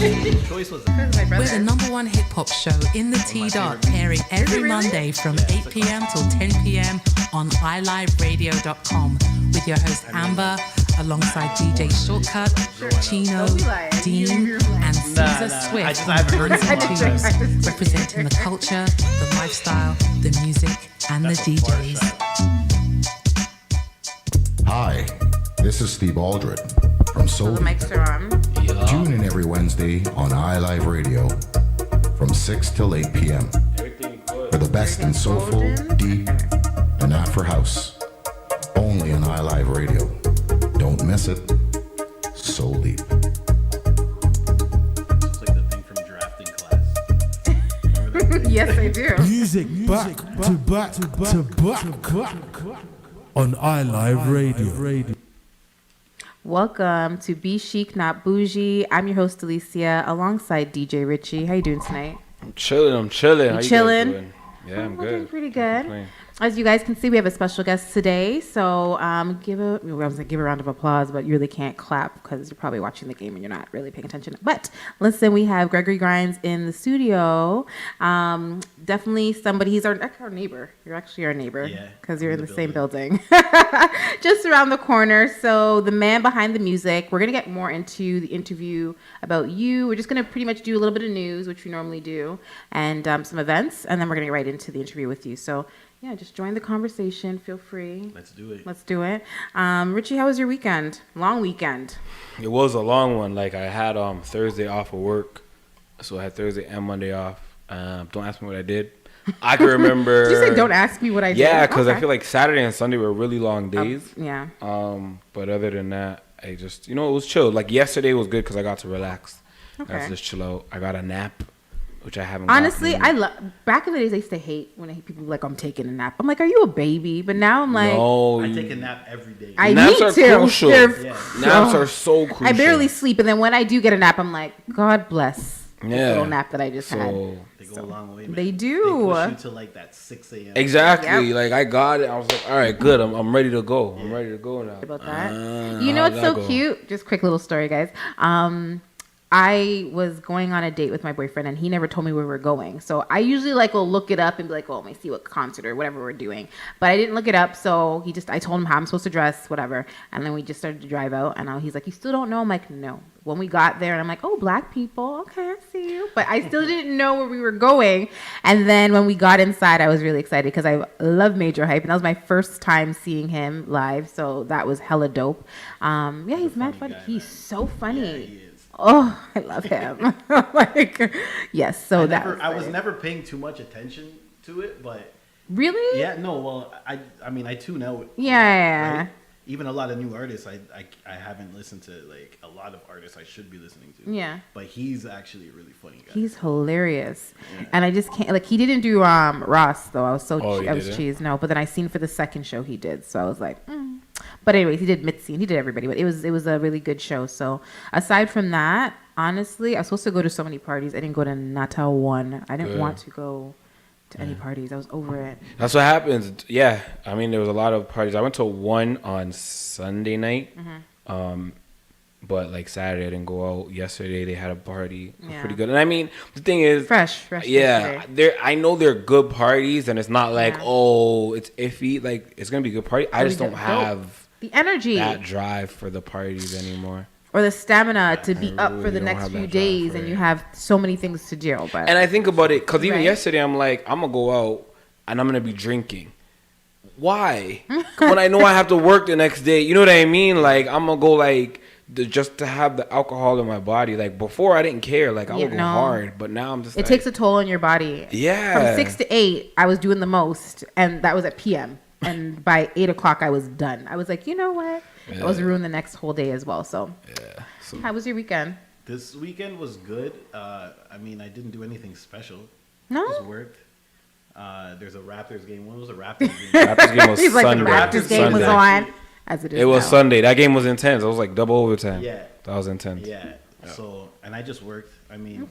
Choice was We're the number one hip hop show in the T-Dot, airing every Monday from 8 p.m. till 10 p.m. on iliveradio.com with your host Amber, alongside DJ Shortcut, Chino, Dean, and Caesar Swift on the ones and twos, representing the culture, the lifestyle, the music, and the DJs. Hi, this is Steve Aldred from Soul. The mics are on. Tune in every Wednesday on iLive Radio from 6 till 8 p.m. for the best in soulful, deep, and Afro house. Only on iLive Radio. Don't miss it. Soul Deep. It's like the thing from drafting class. Remember that? Yes, I do. Music back to back to back on iLive Radio. Welcome to bChic, Not Bougie. I'm your host, Alicia, alongside DJ Richie. How you doing tonight? I'm chilling. How you guys doing? Yeah, I'm good. Doing pretty good. As you guys can see, we have a special guest today. So give a round of applause, but you really can't clap because you're probably watching the game and you're not really paying attention. But listen, we have Gregory Grimes in the studio. Definitely somebody. He's our neighbor. You're actually our neighbor because you're in the same building, just around the corner. So the man behind the music. We're gonna get more into the interview about you. We're just gonna pretty much do a little bit of news, which we normally do, and some events, and then we're gonna get right into the interview with you. So. Yeah, just join the conversation. Feel free. Let's do it. Richie, how was your weekend? Long weekend. It was a long one. Like, I had Thursday off of work. So I had Thursday and Monday off. Don't ask me what I did. I can remember. Did you say don't ask me what I did? Yeah, because I feel like Saturday and Sunday were really long days. Yeah. But other than that, I just, it was chill. Like, yesterday was good because I got to relax. Okay. I got to just chill out. I got a nap, which I haven't. Honestly, back in the days, I used to hate when people like, I'm taking a nap. I'm like, are you a baby? But now I'm like, no, I take a nap every day. Naps are crucial. Yeah. Naps are so crucial. I barely sleep, and then when I do get a nap, I'm like, God bless the little nap that I just had. They go a long way, man. They do. They push you to like that 6 a.m. Exactly. Yep. Like, I got it. I was like, all right, good. I'm ready to go. I'm ready to go now. About that. You know what's so cute? Just quick little story, guys. I was going on a date with my boyfriend, and he never told me where we were going. So I usually will look it up and be like, oh, let me see what concert or whatever we're doing. But I didn't look it up, so I told him how I'm supposed to dress, whatever. And then we just started to drive out, and he's like, you still don't know? I'm like, no. When we got there, and I'm like, oh, black people. Okay, I see you. But I still didn't know where we were going. And then when we got inside, I was really excited because I love Major Hype, and that was my first time seeing him live. So that was hella dope. Yeah, he's mad funny. He's so funny. Yeah, he is. Oh, I love him. Yes. So I was never paying too much attention to it, but really, yeah, no. Well, I mean, I tune out. Yeah. Right? Even a lot of new artists, I haven't listened to like a lot of artists I should be listening to. Yeah. But he's actually a really funny guy. He's hilarious, and I just can't he didn't do Ross though. I was cheesed. No, but then I seen for the second show he did, so I was like. But anyways, he did Mitzi and he did everybody. But it was a really good show. So aside from that, honestly, I was supposed to go to so many parties. I didn't go to Natal one. I didn't want to go to any parties. I was over it. That's what happens. Yeah, I mean, there was a lot of parties. I went to one on Sunday night. But like Saturday, I didn't go out. Yesterday, they had a party. It was pretty good. And I mean, the thing is, fresh. Yeah, I know they're good parties, and it's not like it's iffy. Like, it's gonna be a good party. I just don't have the energy, that drive for the parties anymore, or the stamina to be up for the next few days, and you have so many things to do. But and I think about it because even yesterday, I'm like, I'm gonna go out and I'm gonna be drinking. Why? When I know I have to work the next day, you know what I mean? Like, I'm gonna go just to have the alcohol in my body. Like, before I didn't care. Like, I would go hard, but now I'm just it takes a toll on your body. Yeah. From 6 to 8, I was doing the most, and that was at PM. And by 8 o'clock, I was done. I was like, you know what? I was ruined the next whole day as well. So, how was your weekend? This weekend was good. I mean, I didn't do anything special. No? Just worked. There's a Raptors game. When was the Raptors game? Raptors game was He's like, Sunday. the Raptors game was on. As it is it was now. Sunday. That game was intense. It was like double overtime. Yeah. That was intense. Yeah. So, and I just worked. I mean,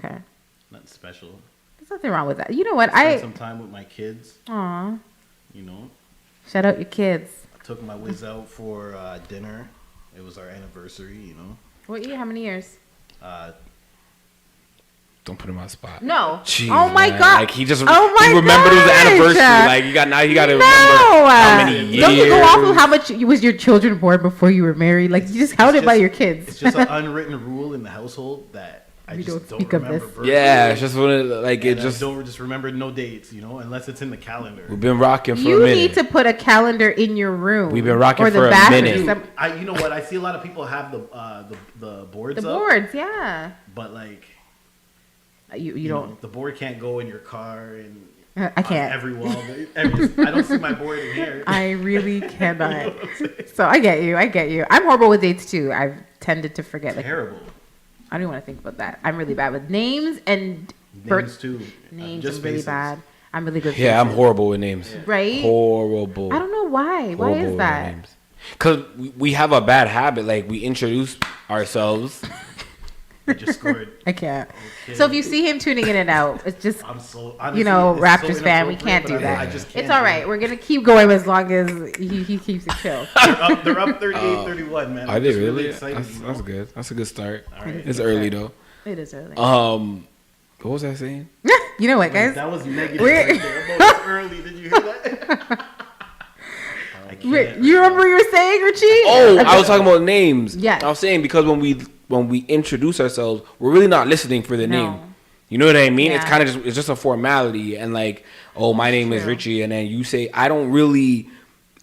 nothing special. There's nothing wrong with that. You know what? Spent some time with my kids. Aw. You know. Shout out your kids. Took my whiz out for dinner. It was our anniversary, you know. What year? How many years? Don't put him on the spot. No. Jeez, oh my man. god. Like he just oh my he remembered it was the gosh. anniversary. Like you got to remember how many years. Don't you go off of how much was your children born before you were married? Like you just held it by your kids. It's just an unwritten rule in the household that I We just don't don't speak of remember. this. Birthdays. Yeah, it's just when it, like it And I just. don't just remember no dates, you know, unless it's in the calendar. We've been rocking for You a minute. need to put a calendar in your room. We've been rocking or the for a bathroom. minute. Some- You know what? I see a lot of people have the boards the up, boards, yeah. but like You don't. know, the board can't go in your car and I can't. on every wall. I don't see my board in here. I really cannot. So I get you. I'm horrible with dates too. I've tended to forget. Like, Terrible. I don't even want to think about that. I'm really bad with names and Names too. Names. Just I'm really faces. bad. I'm really good. Yeah, I'm faces. horrible with names. Right? Horrible. I don't know why. Why is that? Because we have a bad habit. Like we introduce ourselves. I just scored. I can't. Okay. So if you see him tuning in and out, it's just I'm so honestly, you know, it's Raptors so fan. We can't inappropriate, do but that. I just can't It's all do right. it. We're gonna keep going as long as he keeps it chill. They're up 38-31, man. Are I'm they just really? excited, That's, you know? that's good. That's a good start. All right. It's early though. It is early. What was I saying? You know what, guys? That was negative We're- right there. About it's early. Did you hear that? I can't. You remember what you were saying, Richie? Oh, I was talking about names. Yes. I was saying because when we introduce ourselves, we're really not listening for the No. name. You know what I mean? It's Yeah. kind of just a formality, and like, oh, my name is true. Richie, and then you say, I don't really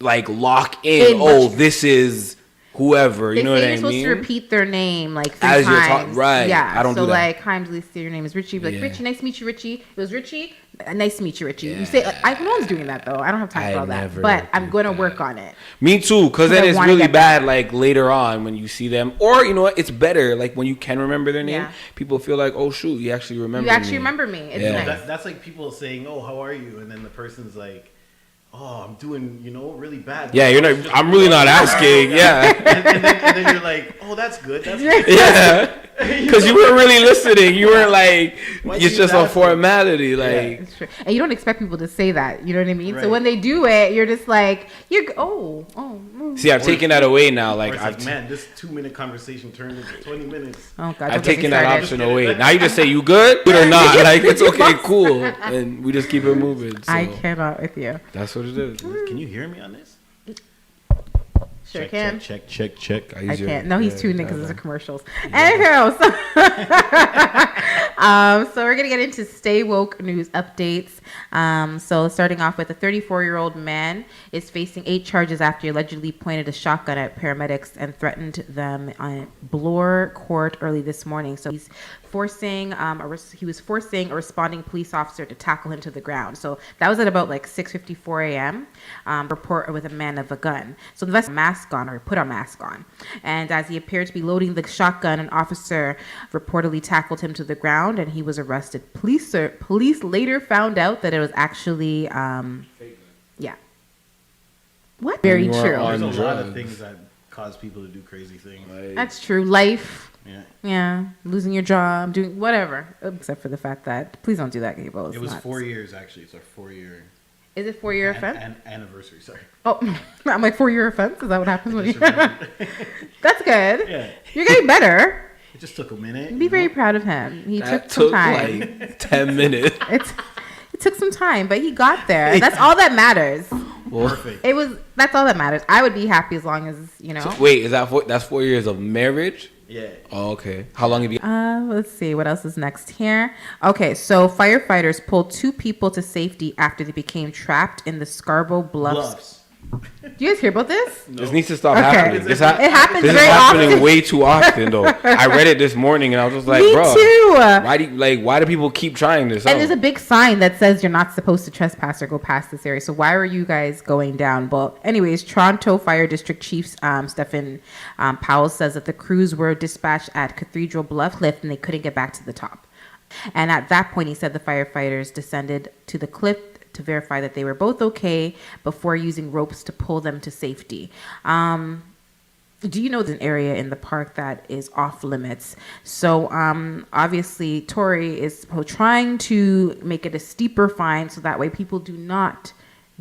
like lock in. In Oh, much- this is whoever. They You know what say I you're supposed mean? to repeat their name like 3 As you're times. right. Yeah. I don't so do that. like, hi, I'm Lisa. Your name is Richie. Be like, Yeah. Richie, nice to meet you, Richie. It was Richie. Nice to meet you, Richie. You say, no one's doing that though. I don't have time I for all that. never But I'm do going to that. work on it. Me too, because then I it's wanna really get bad. Like later on when you see them, or you know what, it's better. Like when you can remember their name, Yeah. people feel like, oh shoot, you actually remember. You actually me. remember me. It's Yeah. nice. That's like people saying, "Oh, how are you?" and then the person's like, "Oh, I'm doing, really bad." Yeah, you're not. I'm really not asking. Yeah. and then you're like, "Oh, that's good. That's good." Yeah, because you weren't really listening. You weren't like, Why it's you just a asking? formality. Like, It's true. And you don't expect people to say that. You know what I mean? So Right. when they do it, you're just like, oh. see, I've taken that away now. Or Like, it's I've, like, man, this 2-minute conversation turned into 20 minutes. Oh, God. I've don't get me taken that started. option away. Now you just say, you good or not? Like, it's okay, cool, and we just keep it moving. So I cannot with you. that's what it is. Can you hear me on this? Sure check, can. check. I can't. No, he's tuning because it's a commercials. Yeah. Anyhow, so we're gonna get into Stay Woke news updates. So starting off with a 34-year-old man is facing 8 charges after he allegedly pointed a shotgun at paramedics and threatened them on Bloor Court early this morning. So he was forcing a responding police officer to tackle him to the ground. So that was at about like 6:54 a.m. Report with a man of a gun. So the put a mask on, and as he appeared to be loading the shotgun, an officer reportedly tackled him to the ground, and he was arrested. Police later found out that it was actually yeah. What? Very You are true. on There's a lot of drugs. things that cause people to do crazy things. That's true. Life. Yeah. Yeah, losing your job, doing whatever, except for the fact that please don't do that, Gable. It's It was nuts. 4 years actually. It's our 4-year Is it 4-year offense? anniversary. Sorry. Oh, I'm like 4-year offense. Is that what happens when you? Just remembered. That's good. Yeah. You're getting better. It just took a minute. Be you very know? proud of him. He That took some took time. like 10 minutes. It took some time, but he got there. And that's all that matters. Perfect. That's all that matters. I would be happy as long as, you know. So, wait, is that's 4 years of marriage? Yeah. Oh, okay. How long have you? Let's see what else is next here. Okay, so firefighters pulled 2 people to safety after they became trapped in the Scarborough Bluffs. Do you guys hear about this? This needs to stop Okay. happening. It happens This is very happening often. way too often, though. I read it this morning and I was just like, Me bro, too. why do people keep trying this? And out? there's a big sign that says you're not supposed to trespass or go past this area. So why are you guys going down? Well, anyways, Toronto Fire District Chief Stephen Powell says that the crews were dispatched at Cathedral Bluff Lift and they couldn't get back to the top. And at that point, he said the firefighters descended to the cliff to verify that they were both okay before using ropes to pull them to safety. Do you know there's an area in the park that is off limits? So obviously Tory is trying to make it a steeper fine so that way people do not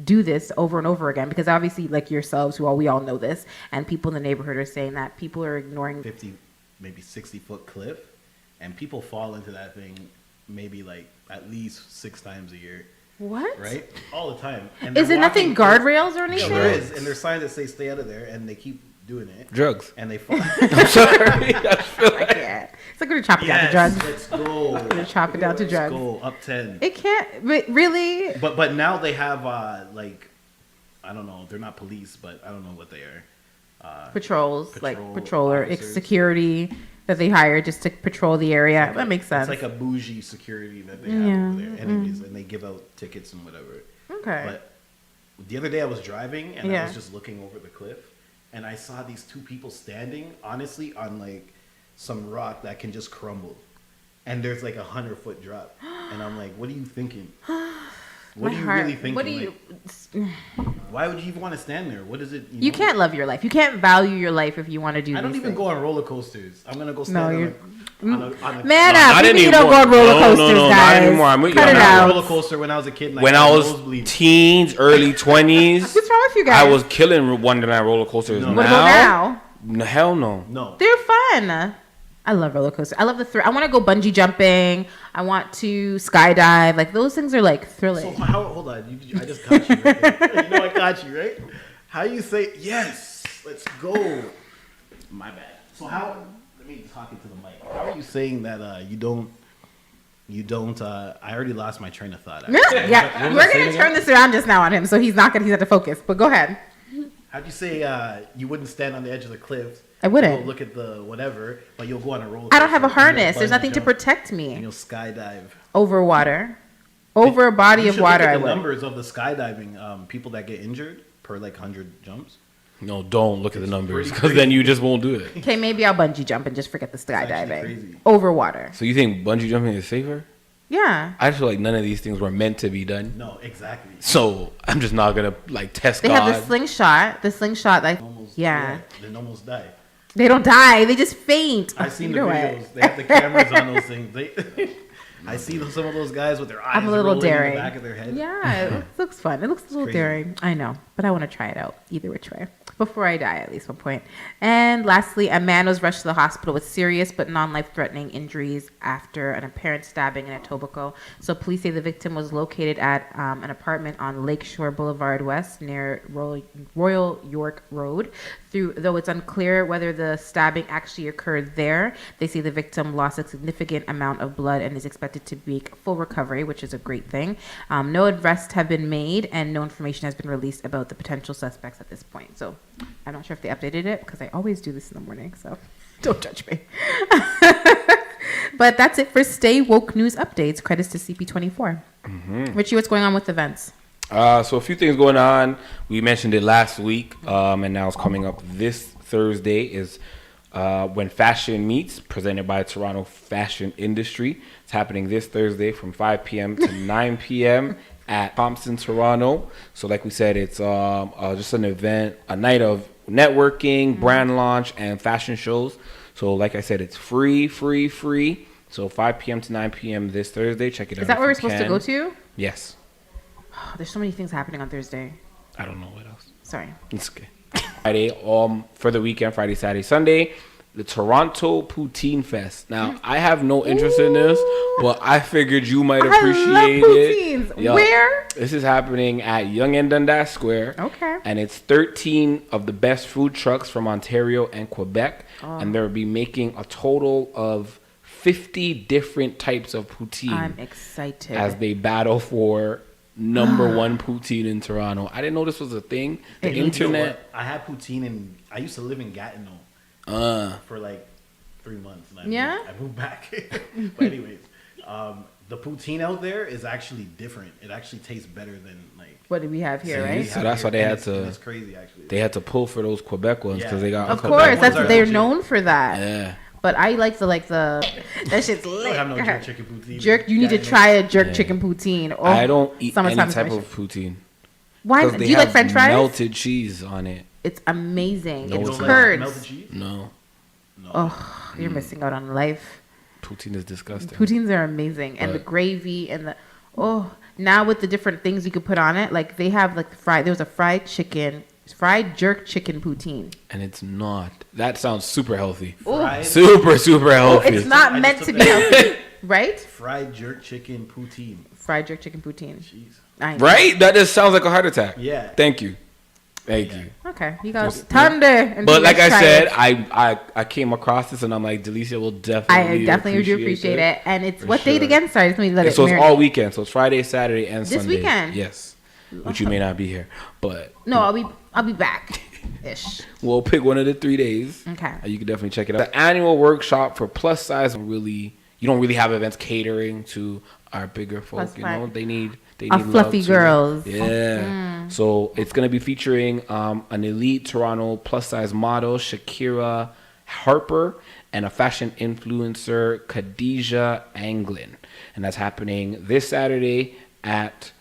do this over and over again, because obviously like yourselves, we all know this, and people in the neighborhood are saying that people are ignoring 50, maybe 60-foot cliff, and people fall into that thing maybe like at least 6 times a year. What? Right? All the time. And Is it nothing guardrails or anything? Yeah, there is. And there's signs that say stay out of there, and they keep doing it. Drugs. And they fall. I'm sorry. I feel like It's like we're chopping down to drugs. Let's go. We're chopping down to drugs. Let's go. Up 10. It can't. But really? But now they have like, I don't know. They're not police, but I don't know what they are. Patrols, like patrol patroller, officers. Security that they hire just to patrol the area. That makes sense. It's like a bougie security that they have over there. Anyways, and they give out tickets and whatever. Okay. But the other day I was driving and I Yeah. was just looking over the cliff and I saw these 2 people standing, honestly, on like some rock that can just crumble. And there's like 100-foot drop. And I'm like, what are you thinking? What are you really thinking? What do you? Why would you even want to stand there? What is it? You know? can't love your life. You can't value your life if you want to do. I don't these even things. go on roller coasters. I'm gonna go stand No, on you're. a Man No, up! not Maybe you anymore. don't go on roller No, coasters, no, not guys. anymore. I'm with you. Cut I'm it not on a out. roller coaster when I was a kid. And when got I was nosebleed. teens, early 20s, What's wrong with you guys? I was killing Wonderland roller coasters. No. What about now? No, hell no. No. They're fun. I love roller coasters. I love the thrill. I want to go bungee jumping. I want to skydive. Like those things are like thrilling. So hold on, I just got you. Right? You know I got you, right? How you say yes? Let's go. My bad. So how? Let me talk into the mic. How are you saying that you don't? I already lost my train of thought. Actually. Yeah, we're gonna turn this around just now on him, so he's not gonna. He's at the focus. But go ahead. How'd you say you wouldn't stand on the edge of the cliff? I wouldn't. Go look at the whatever, but you'll go on a roller. I don't have a coaster, and you'll harness. There's bungee nothing to jump, protect And me you'll skydive. over water, over a body You of should water. Look I at the would. numbers of the skydiving people that get injured per like 100 jumps. No, don't look at the numbers pretty because then you just won't do it. Okay, maybe I'll bungee jump and just forget the actually skydiving crazy. over water. So you think bungee jumping is safer? Yeah, I feel like none of these things were meant to be done. No, exactly. So I'm just not gonna like test they God. have the slingshot. The slingshot, like Almost, yeah. They almost die. They don't die. They just faint. I've seen the Either way. videos. They have the cameras on those things. I see some of those guys with their eyes I'm a little rolling in daring. the back of their head. Yeah, it looks fun. It looks a little crazy. daring. I know, but I want to try it out either which way before I die, at least one point. And lastly, a man was rushed to the hospital with serious but non-life-threatening injuries after an apparent stabbing in Etobicoke. So police say the victim was located at an apartment on Lakeshore Boulevard West near Royal York Road. Though it's unclear whether the stabbing actually occurred there, they say the victim lost a significant amount of blood and is expected to make full recovery, which is a great thing. No arrests have been made and no information has been released about the potential suspects at this point. So I'm not sure if they updated it because I always do this in the morning, so don't judge me. But that's it for Stay Woke News updates. Credits to CP24. Richie, what's going on with events? So a few things going on. We mentioned it last week, and now it's coming up this Thursday is When Fashion Meets, presented by Toronto Fashion Industry. It's happening this Thursday from 5 p.m. to 9 p.m. at Thompson, Toronto. So like we said, it's just an event, a night of networking, brand launch, and fashion shows. So like I said, it's free. So 5 p.m. to 9 p.m. this Thursday. Check it out. Is that if where we're you supposed to can. go to? Yes. Oh, there's so many things happening on Thursday. I don't know what else. Sorry. It's okay. Friday, for the weekend, Friday, Saturday, Sunday, the Toronto Poutine Fest. Now, I have no interest in this, but I figured you might appreciate I love poutines. it. Yeah. Where? This is happening at Yonge and Dundas Square. Okay. And it's 13 of the best food trucks from Ontario and Quebec. And they'll be making a total of 50 different types of poutine. I'm excited. As they battle for number one poutine in Toronto. I didn't know this was a thing. The You know internet. I had poutine and I used to live in Gatineau for like 3 months. And I moved back. But anyways, the poutine out there is actually different. It actually tastes better than like what do we have here, See? right? So that's why they had to. It's crazy actually. They had to pull for those Quebec ones because they got. Of a couple course, ones that's are they're legit. known for that. Yeah. But I like the that shit's I lit. don't have no jerk chicken poutine. Jerk, you need to try a jerk chicken poutine. Oh, I don't eat any summertime type special. of poutine. Why? 'Cause Do they you like have French fries? melted cheese on it. It's amazing. No, It's it's don't not. curds. melted cheese? No. No. Oh, you're missing out on life. Poutine is disgusting. Poutines are amazing, and the But- gravy and the now with the different things you could put on it, like they have like there was a fried jerk chicken poutine. And it's not. That sounds super healthy. Oh, Fried? Super healthy. it's not I meant just to took be that. healthy. Right? Fried jerk chicken poutine. Fried jerk chicken poutine. Jeez. Right? That just sounds like a heart attack. Yeah. Thank you. Okay, you got thunder. But like I said, I came across this and I'm like, Delicia will definitely. I definitely do appreciate it. And it's what date again? Sorry, just let me let it. So it's all weekend. So it's Friday, Saturday, and Sunday. This weekend. Yes. Which you may not be here, but no, I'll be back. Ish. We'll pick one of the 3 days. Okay. You can definitely check it out. The annual workshop for plus size. You don't really have events catering to our bigger folk. They need our fluffy girls. Yeah. So it's gonna be featuring an elite Toronto plus size model, Shakira Harper, and a fashion influencer, Khadijah Anglin, and that's happening this Saturday at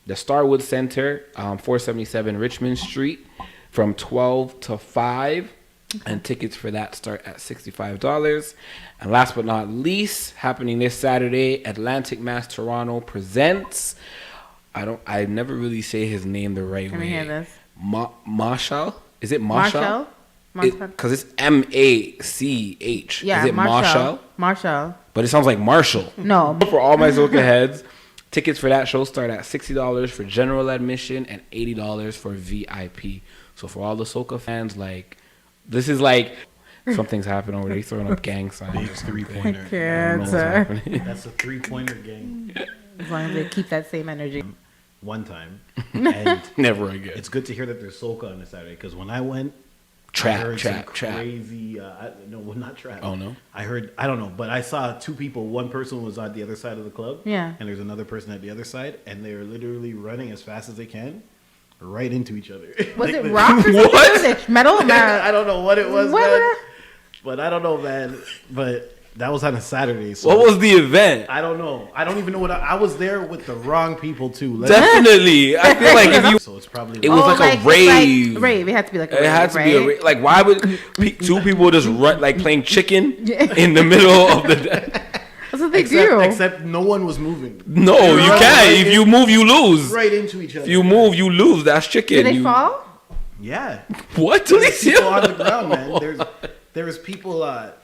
the Starwood Center, 477 Richmond Street, from 12 to 5. And tickets for that start at $65. And last but not least, happening this Saturday, Atlantic Mass Toronto presents. I never really say his name the right way. Let me hear this. Marshall? Is it Marshall? Because it's MACH. Yeah, is it Marshall? Marshall. But it sounds like Marshall. No. For all my Zoka heads, tickets for that show start at $60 for general admission and $80 for VIP. So for all the Soca fans, like, this is like something's happening over there. He's throwing up gang signs. Big 3-pointer. That's a 3-pointer gang. As long as they keep that same energy. One time. And never again. It's good to hear that there's Soca on this Saturday, because when I went, trap. Crazy. No, not trap. Oh, no? I don't know, but I saw 2 people. One person was on the other side of the club. Yeah. And there's another person at the other side, and they're literally running as fast as they can right into each other. Was it rock or something? Was it metal? I don't know what it was, man. But I don't know, man. But that was on a Saturday. So what was the event? I don't know. I don't even know what I was there with the wrong people too. Definitely. I feel like if you. So it's probably. It was like a rave. Like rave. It had to be like a rave. It had to right? be a rave. Like, why would 2 people just run like playing chicken in the middle of the? That's what they do. Except no one was moving. No, you can't. If you move, you lose. Right into each other. If you move, you lose. That's chicken. Did they fall? Yeah. What? There's people on the ground, man. There was people,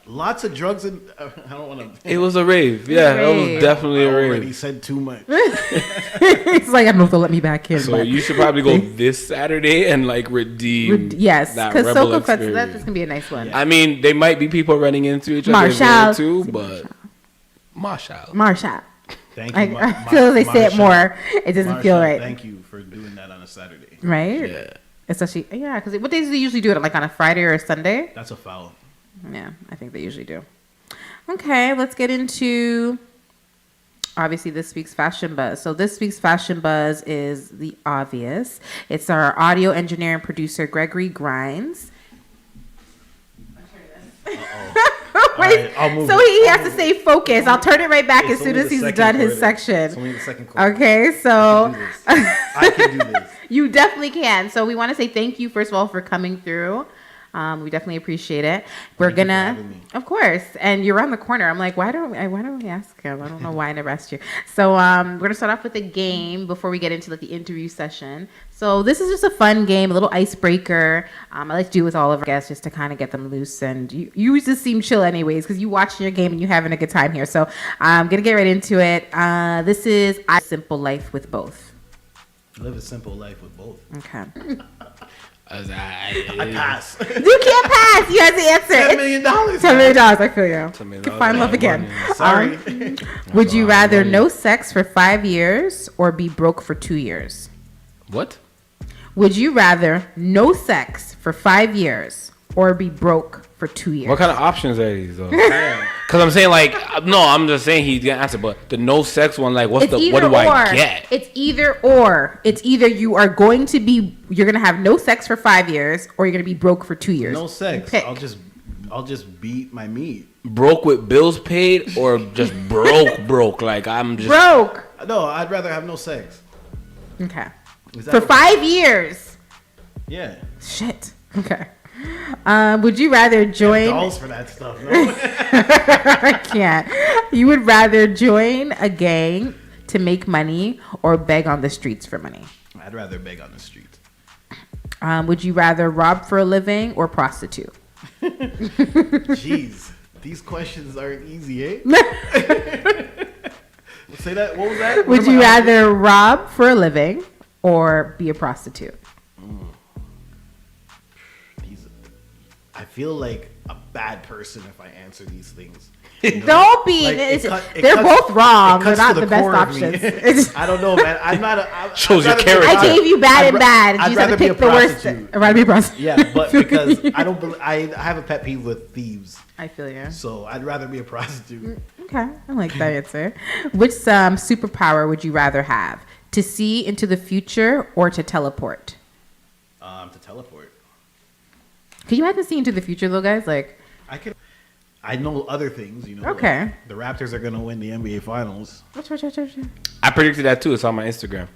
lots of drugs, and I don't want to. It was a rave. Yeah, it was definitely a rave. Already said too much. It's like, I don't know if they'll let me back in. So you should probably go this Saturday and like redeem. Yes, because Soca Fest, that's just gonna be a nice one. I mean, there might be people running into each other there too, but Marshall. Thank you. I feel they say it more. It doesn't feel right. Thank you for doing that on a Saturday. Right? Yeah. Especially, because what days do they usually do it? Like on a Friday or a Sunday? That's a foul. Yeah, I think they usually do. Okay, let's get into, obviously, this week's Fashion Buzz. So this week's Fashion Buzz is the obvious. It's our audio engineer and producer, Gregory Grimes. Wait, right, so he has to stay focused. I'll turn it right back as soon as he's done his section. It's only the second quarter. Okay, so I can do this. You definitely can. So we want to say thank you, first of all, for coming through. We definitely appreciate it. We're gonna, of course, and you're around the corner. I'm like, why don't we ask him? I don't know why I never asked you. So we're gonna start off with a game before we get into like the interview session. So this is just a fun game, a little icebreaker. I like to do it with all of our guests just to kind of get them loose. And you just seem chill anyways because you watching your game and you having a good time here. So I'm gonna get right into it. This is a simple life with both. Live a simple life with both. Okay. I pass. You can't pass. You have to answer. $10 million. $10 million. I feel you. Find love again. Sorry. Would you rather no sex for 5 years or be broke for 2 years? What? Would you rather no sex for 5 years or be broke for 2 years? What kind of options are these though? Because I'm saying like, no, I'm just saying he's gonna answer, but the no sex one, like, what do I get? It's either or. It's either you're gonna have no sex for 5 years or you're gonna be broke for 2 years. No sex. I'll just beat my meat. Broke with bills paid or just broke? Like I'm just broke. No, I'd rather have no sex. Okay. For 5 years. Yeah. Shit. Okay. Would you rather join dolls for that stuff? No? I can't. You would rather join a gang to make money or beg on the streets for money? I'd rather beg on the streets. Would you rather rob for a living or prostitute? Jeez, these questions aren't easy, eh? Say that. What was that? Would you rather rob for a living or be a prostitute? I feel like a bad person if I answer these things. Don't be. They're both wrong. They're not the best options. I don't know, man. I'm not a. Shows your character. I gave you bad and bad. You just have to pick the worst. I'd rather be a prostitute. Yeah, but because I don't. I have a pet peeve with thieves. I feel you. So I'd rather be a prostitute. Okay, I like that answer. Which superpower would you rather have? To see into the future or to teleport? To teleport. Can you imagine seeing into the future, though, guys? Like, I know other things, Okay. Like the Raptors are gonna win the NBA Finals. I predicted that too. It's on my Instagram.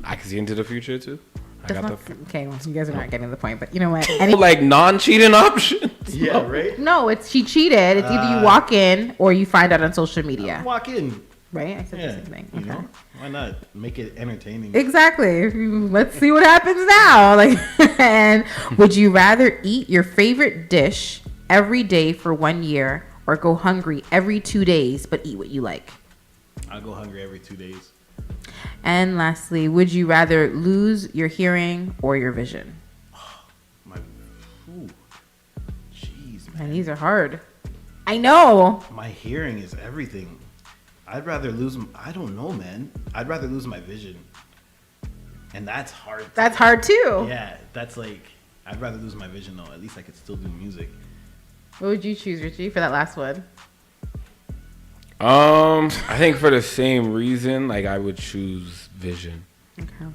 I can see into the future too. Okay, well, you guys are not getting the point, but you know what? Like non-cheating options. Yeah, right. No, she cheated. It's either you walk in or you find out on social media. Walk in. Right? I said the same thing. You know, why not make it entertaining? Exactly. Let's see what happens now. Like, and would you rather eat your favorite dish every day for 1 year or go hungry every 2 days but eat what you like? I'll go hungry every 2 days. And lastly, would you rather lose your hearing or your vision? Jeez, man. And these are hard. I know. My hearing is everything. I'd rather lose. I don't know, man. I'd rather lose my vision, and that's hard. That's hard too. Yeah, that's like I'd rather lose my vision though. At least I could still do music. What would you choose, Richie, for that last one? I think for the same reason, like I would choose vision. Okay.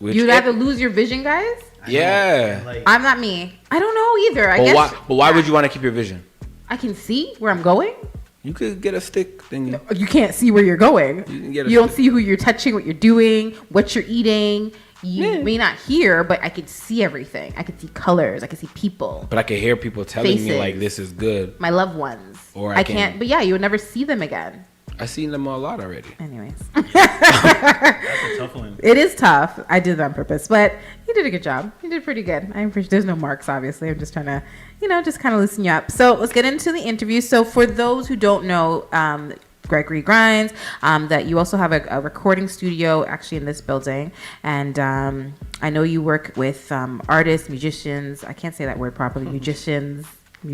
You'd rather lose your vision, guys? Yeah. I'm not me. I don't know either. I guess. But why would you want to keep your vision? I can see where I'm going. You could get a stick thing. No, you can't see where you're going. You don't see who you're touching, what you're doing, what you're eating. You may not hear, but I could see everything. I could see colors. I could see people. But I could hear people telling me like this is good. My loved ones. Or I can't. But yeah, you would never see them again. I've seen them a lot already. Anyways. That's a tough one. It is tough. I did it on purpose, but you did a good job. You did pretty good. There's no marks, obviously. I'm just trying to, just kind of loosen you up. So let's get into the interview. So for those who don't know, Gregory Grinds, that you also have a recording studio actually in this building. And I know you work with artists, musicians. I can't say that word properly. Musicians. I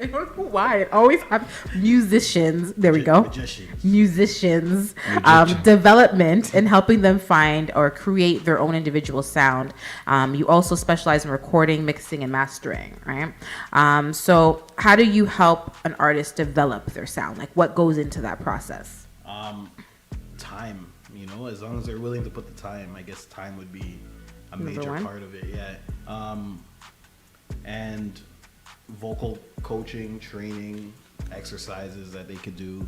don't know why. I always have musicians. There we go. Musicians. Development and helping them find or create their own individual sound. You also specialize in recording, mixing, and mastering, right? So how do you help an artist develop their sound? Like what goes into that process? Time, as long as they're willing to put the time, I guess time would be a major part of it. Yeah. And vocal coaching, training, exercises that they could do,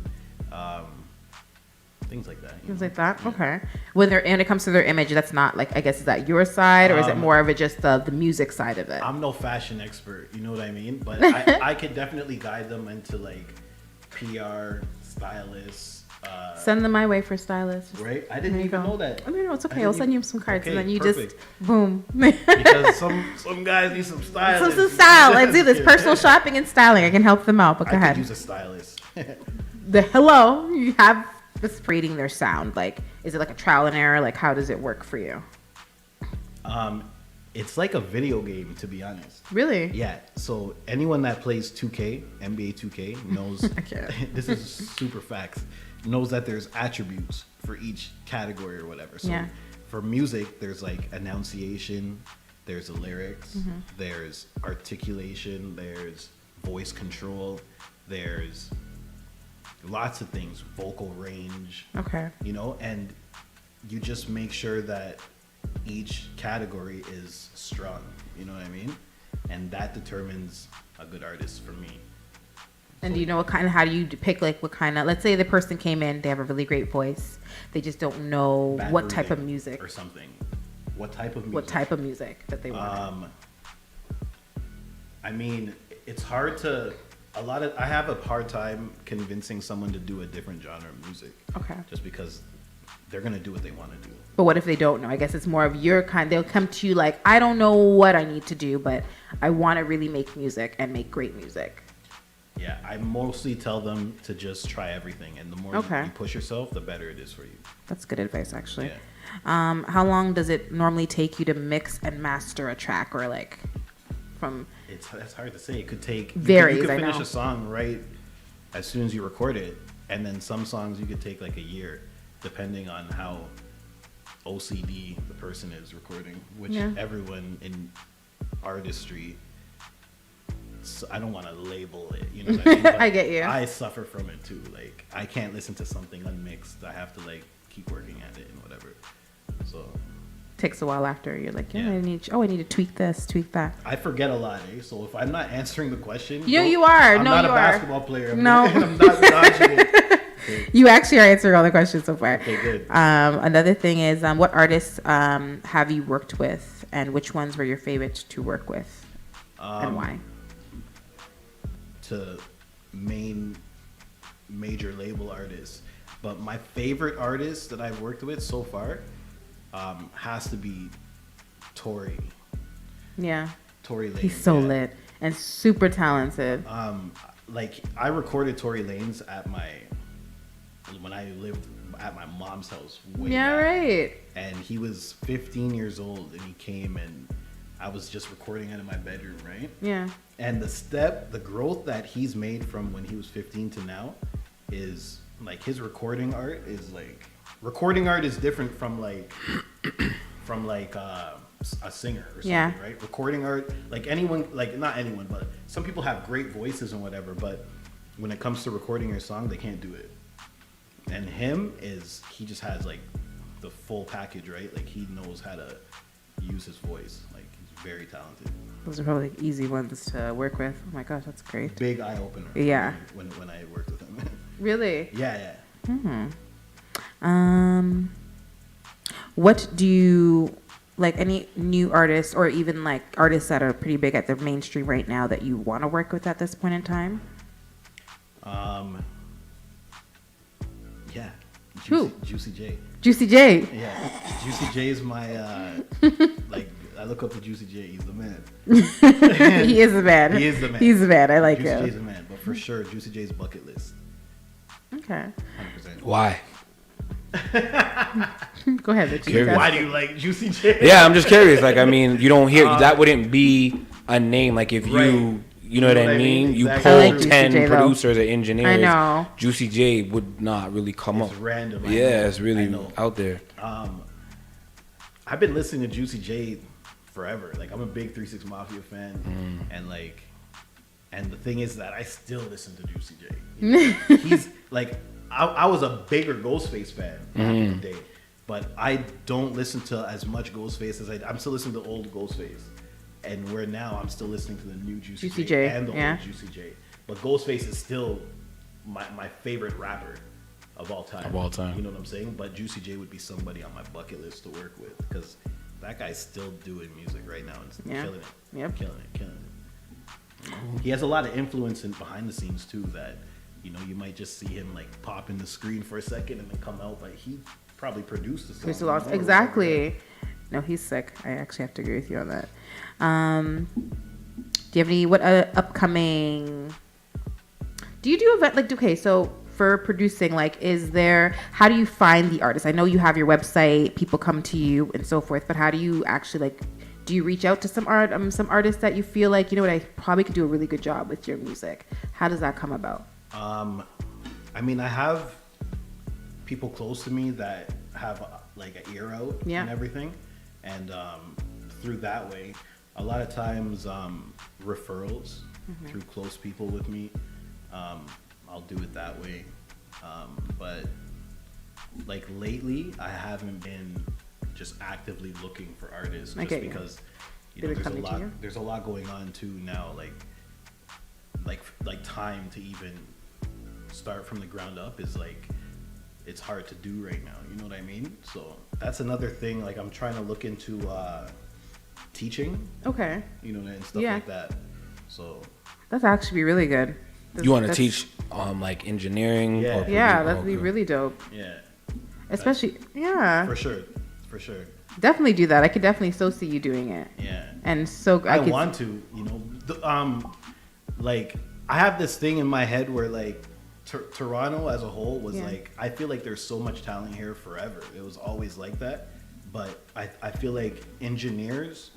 things like that. Things like that. Okay. When it comes to their image, that's not like, I guess, is that your side, or is it more of it just the music side of it? I'm no fashion expert, you know what I mean? But I could definitely guide them into like PR, stylists. Send them my way for stylists. Right? I didn't even know that. No, it's okay. I'll send you some cards, and then you perfect. Just boom. Because some guys need some stylists. Some style. Let's do this. Personal shopping and styling. I can help them out. But go ahead. I could use a stylist. You have this creating their sound. Like, is it like a trial and error? Like, how does it work for you? It's like a video game, to be honest. Really? Yeah. So anyone that plays 2K, NBA 2K, knows. This is super facts. Knows that there's attributes for each category or whatever. So for music, there's like enunciation, there's the lyrics, there's articulation, there's voice control, there's lots of things, vocal range. Okay. And you just make sure that each category is strong. You know what I mean? And that determines a good artist for me. And do you know how do you pick, like, what kind of, let's say the person came in, they have a really great voice. They just don't know what type of music. Or something. What type of music? What type of music that they want. I mean, it's hard to, I have a hard time convincing someone to do a different genre of music. Okay. Just because they're going to do what they want to do. But what if they don't know? I guess it's more of your kind. They'll come to you like, I don't know what I need to do, but I want to really make music and make great music. Yeah, I mostly tell them to just try everything, and the more you push yourself, the better it is for you. That's good advice, actually. Yeah. How long does it normally take you to mix and master a track, or like from? That's hard to say. It could take varies. You could I finish know. a song right as soon as you record it, and then some songs you could take like a year, depending on how OCD the person is recording. Which everyone in artistry. So I don't want to label it, you know what I mean? But I get you. I suffer from it too. Like, I can't listen to something unmixed. I have to like keep working at it and whatever. So takes a while after you're like, I need to tweak this, tweak that. I forget a lot, so if I'm not answering the question, you are. I'm not a basketball player. I'm not dodging it. Okay. You actually are answering all the questions so far. Okay, good. Another thing is, what artists have you worked with, and which ones were your favorites to work with, and why? To major label artists, but my favorite artist that I've worked with so far has to be Tory. Yeah, Tory Lanez. He's so lit and super talented. Like I recorded Tory Lanez when I lived at my mom's house. Right. And he was 15 years old, and he came, and I was just recording it in my bedroom, right? Yeah. And the growth that he's made from when he was 15 to now is like his recording art is different from like a singer or something, right? Recording art, like anyone, like not anyone, but some people have great voices and whatever, but when it comes to recording your song, they can't do it. And he just has like the full package, right? Like he knows how to use his voice. Like he's very talented. Those are probably easy ones to work with. Oh my gosh, that's great. Big eye opener. Yeah. When I worked with him. Really? Yeah. What do you like? Any new artists, or even like artists that are pretty big at the mainstream right now that you want to work with at this point in time? Yeah. Who? Juicy J. Juicy J. Yeah. Juicy J is my like. I look up to Juicy J. He's the man. He is the man. He is the man. He's the man. I like Juicy him. Juicy J's the man, but for sure, Juicy J's bucket list. Okay. 100%. Why? Go ahead, Rich. Why do you like Juicy J? Yeah, I'm just curious. Like, I mean, you don't hear that wouldn't be a name. Like, if you know what I mean? You Exactly. pull I like 10 Juicy J, producers or engineers. I know. Juicy J would not really come up. It's random. Yeah, it's really out there. I've been listening to Juicy J forever. Like, I'm a big 3 6 Mafia fan, and the thing is that I still listen to Juicy J. You know? He's like, I was a bigger Ghostface fan back in the day, but I don't listen to as much Ghostface as I'm still listening to old Ghostface, and where now I'm still listening to the new Juicy J and the old Juicy J. But Ghostface is still my favorite rapper of all time. You know what I'm saying? But Juicy J would be somebody on my bucket list to work with, because that guy's still doing music right now and killing it. Yep. Killing it. He has a lot of influence behind the scenes too, that you might just see him like pop in the screen for a second and then come out, but he probably produced the song. Exactly. No, he's sick. I actually have to agree with you on that. Do you have any upcoming? Do you do event like okay? So for producing, like, how do you find the artists? I know you have your website, people come to you and so forth, but how do you actually do you reach out to some artists that you feel like, you know what, I probably could do a really good job with your music? How does that come about? I mean, I have people close to me that have like an ear out and everything, and through that way, a lot of times referrals through close people with me. I'll do it that way, but like lately, I haven't been just actively looking for artists, just because there's a lot going on too now, like time to even start from the ground up is like, it's hard to do right now, you know what I mean? So that's another thing, like I'm trying to look into teaching, and stuff like that. So that's actually really good. You want to teach like engineering? That'd be really dope. Yeah, especially for sure. Definitely do that. I could definitely so see you doing it. Yeah, and so I want to, like I have this thing in my head where like Toronto as a whole was like, I feel like there's so much talent here forever. It was always like that. But I feel like engineers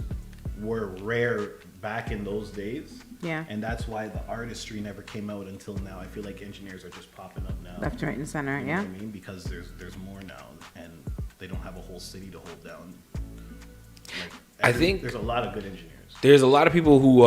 were rare back in those days. Yeah. And that's why the artistry never came out until now. I feel like engineers are just popping up now. Left, right, and center, you know what I mean? Because there's more now, and they don't have a whole city to hold down. Like, I think there's a lot of good engineers. There's a lot of people who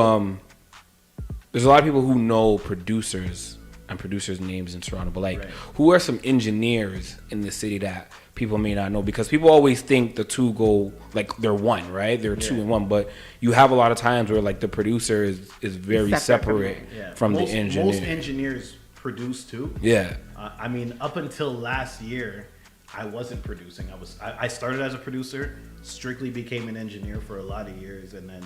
know producers and producers' names in Toronto, but like, who are some engineers in the city that people may not know? Because people always think the two go like they're one, right? They're two in one, but you have a lot of times where like the producer is very separate from the engineer. Most engineers produce too. Yeah. I mean, up until last year, I wasn't producing. I started as a producer, strictly became an engineer for a lot of years, and then